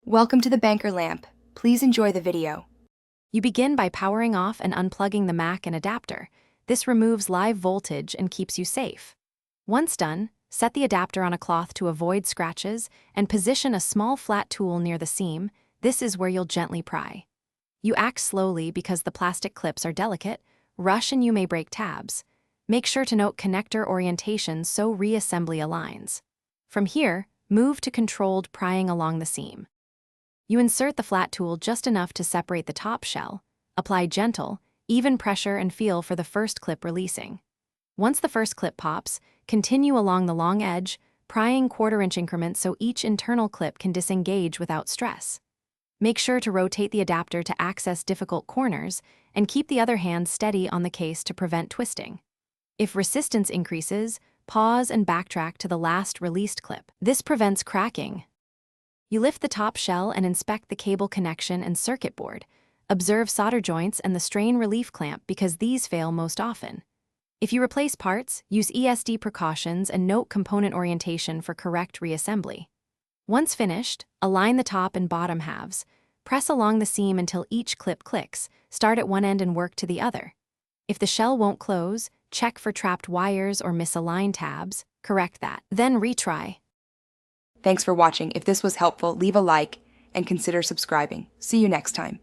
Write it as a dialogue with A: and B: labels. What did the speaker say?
A: Welcome to the banker lamp. Please enjoy the video.
B: You begin by powering off and unplugging the Mac and adapter. This removes live voltage and keeps you safe. Once done, set the adapter on a cloth to avoid scratches and position a small flat tool near the seam. This is where you'll gently pry. You act slowly because the plastic clips are delicate. Rush and you may break tabs. Make sure to note connector orientation so reassembly aligns. From here, move to controlled prying along the seam. You insert the flat tool just enough to separate the top shell. Apply gentle, even pressure and feel for the first clip releasing. Once the first clip pops, continue along the long edge, prying quarter-inch increments so each internal clip can disengage without stress. Make sure to rotate the adapter to access difficult corners and keep the other hand steady on the case to prevent twisting. If resistance increases, pause and backtrack to the last released clip. This prevents cracking. You lift the top shell and inspect the cable connection and circuit board. Observe solder joints and the strain relief clamp because these fail most often. If you replace parts, use ESD precautions and note component orientation for correct reassembly. Once finished, align the top and bottom halves. Press along the seam until each clip clicks. Start at one end and work to the other. If the shell won't close, check for trapped wires or misaligned tabs. Correct that. Then retry.
A: Thanks for watching. If this was helpful, leave a like and consider subscribing. See you next time.